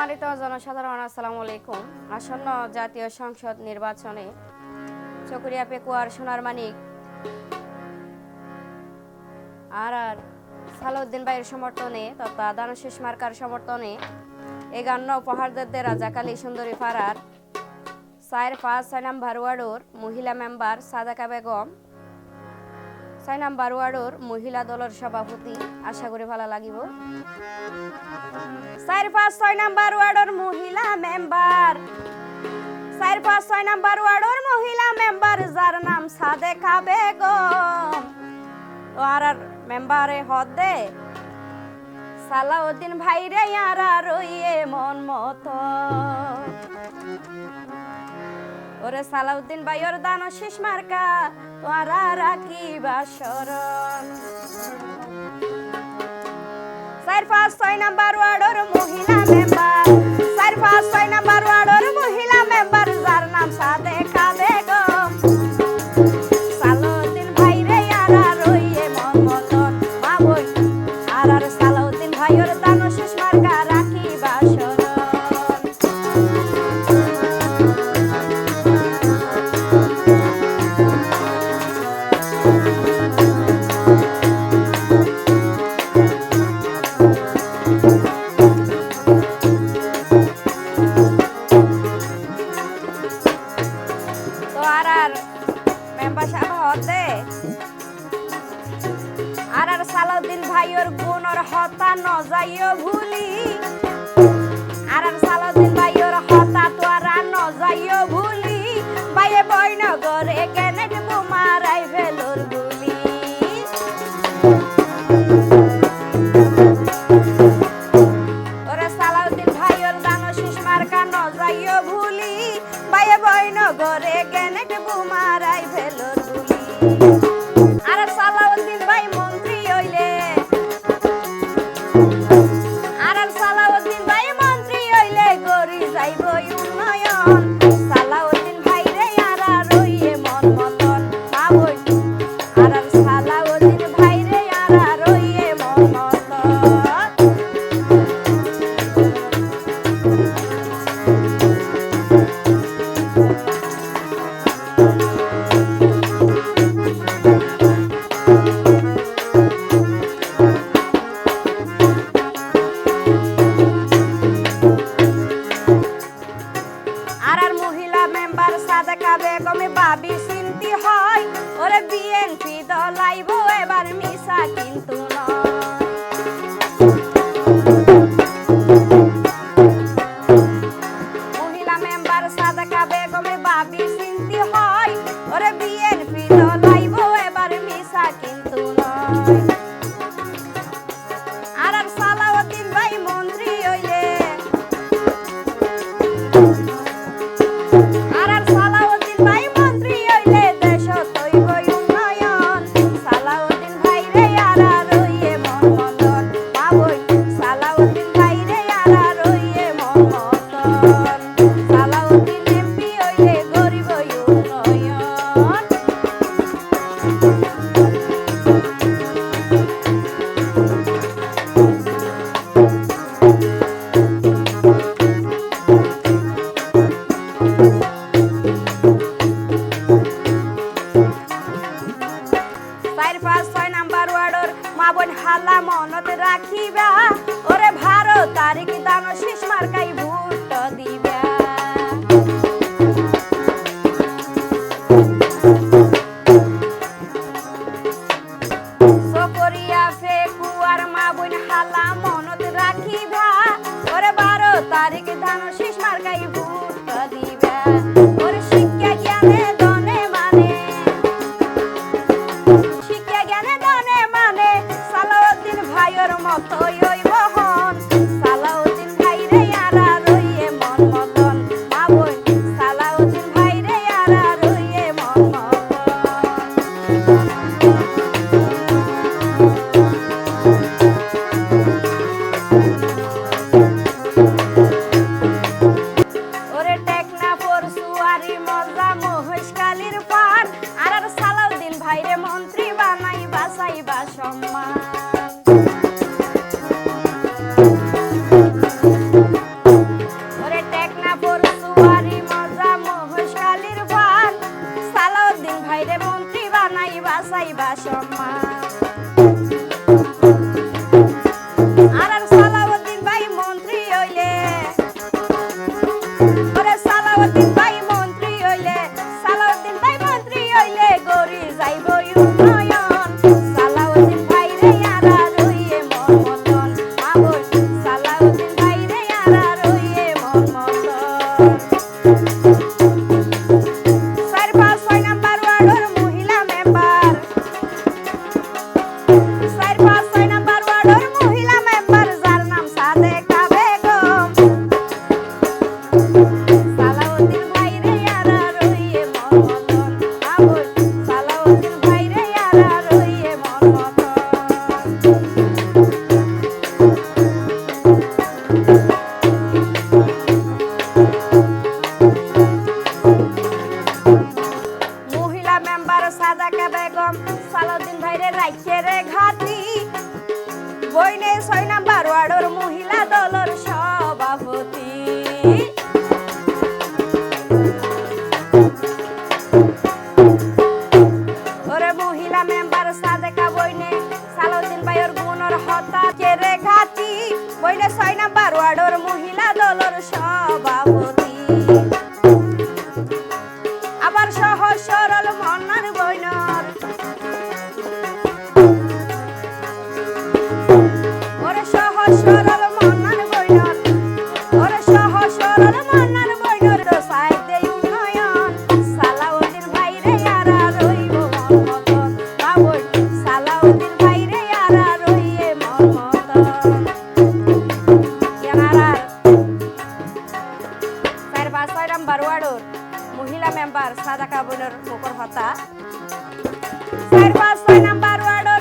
সম্মানিত জনসাধারণ, আসসালামু আলাইকুম। আসন্ন জাতীয় সংসদ নির্বাচনে চকরিয়া পেকুয়ার সোনার মানিক আর সালাউদ্দিন ভাইয়ের সমর্থনে তথা দানশেষ মার্কার সমর্থনে ৫১ উপহারদের রাজাকালী সুন্দরী পাড়ার ৪-৫-৬ নম্বর ওয়ার্ডের মহিলা মেম্বার সাদাকা বেগম, ৬ নম্বর ওয়ার্ডের মহিলা দলের সভাপতি, আশা করি ভালো লাগিব। ৪-৫-৬ নম্বর ওয়ার্ডের মহিলা মেম্বার, ৪-৫-৬ নম্বর ওয়ার্ডের মহিলা মেম্বার যার নাম সাদেকা বেগম। আর মেম্বারে হদে সালাউদ্দিন ভাই রে ইয়ারা রইয়ে মন মতো। ওরে সালাউদ্দিন ভাইয়ের দানশেষ মার্কা তোরা রাখিবা শরণ। ৪-৫-৬ নম্বর ওয়ার্ডের মহিলা মেম্বার, ৪-৫-৬ নম্বর ওয়ার্ডের মহিলা মেম্বার যার নাম সাদেকা বেগম। সালাউদ্দিন ভাই রে ইয়ারা রইয়ে মন মতন মাবই আর সালাউদ্দিন ভাইয়ের দানশেষ মার্কা রাখিবা শরণ। আর সালাউদ্দিন ভাইয়ের গুণর হতা ন যাইও ভুলি, আর সালাউদ্দিন ভাইয়ের হতা তোরা ন যাইও ভুলি। বাইয়ে বয়নগরে গ্রেনেড বোমা রাইফেলর গুলি। ওরে সালাউদ্দিন ভাইয়ের দানশেষ মার্কা ন যাইও ভুলি, বাইয়ে বয়নগরে গ্রেনেড বোমা রাইফেলর গুলি। আর সালাউদ্দিন ভাই মন্ত্রী হইলে, আর সালাউদ্দিন ভাই মন্ত্রী হইলে গড়ি যাইব উন্নয়ন। সালাউদ্দিন ভাই রে ইয়ারা রইয়ে মন মতন পাবই আর সালাউদ্দিন ভাই রে ইয়ারা রইয়ে মন মতন। সাদেকা বেগমে ভাবি চিন্তি হয়, ওরে বিএনপি দলাইব এবার মিশা কিন্তু নয়। মহিলা মেম্বার সাদেকা বেগমে ভাবি চিন্তি হয়, ওরে বিএনপি দলাইব এবার মিশা কিন্তু নয়। আর সালাউদ্দিন ভাই মন্ত্রী হইলে, হালা মনত রাখিবা ওরে ভারত তারিখ দানশেষ মার্কাই ভোট দিবা। চকরিয়া পেকুয়ার মা বোন হালা মনত রাখিবা ওরে ১২ তারিখ দানশেষ মার্কাই ভোট দিবা। ওরে শিক্ষা জ্ঞানে দনে মানে, শিক্ষা জ্ঞানে দনে মানে সালাউদ্দিন ভাইয়ের মতোই ওই বহন। সালাউদ্দিন ভাই রে ইয়ারা রইয়ে মন মতন পাবই, সালাউদ্দিন ভাই রে ইয়ারা রইয়ে মন মতন। মন্ডলর সভাপতি আবার সহজ সরল মন্নার বইনর ওরে সহজ সরল মন্নার বইনর ওরে সহজ সরল মন্নার বইনর তো সাই দেই উন্নয়ন সালাউদ্দিন ভাইরে আরা রইব মন মতন বাবুই সালাউদ্দিন ভাইরে আরা রইয়ে মন মতন ইয়ানারার 4-5 নাম্বার ওয়ার্ডর মহিলা মেম্বার সাদাকা বইনর মুখর হতা 4-5 নাম্বার ওয়ার্ডর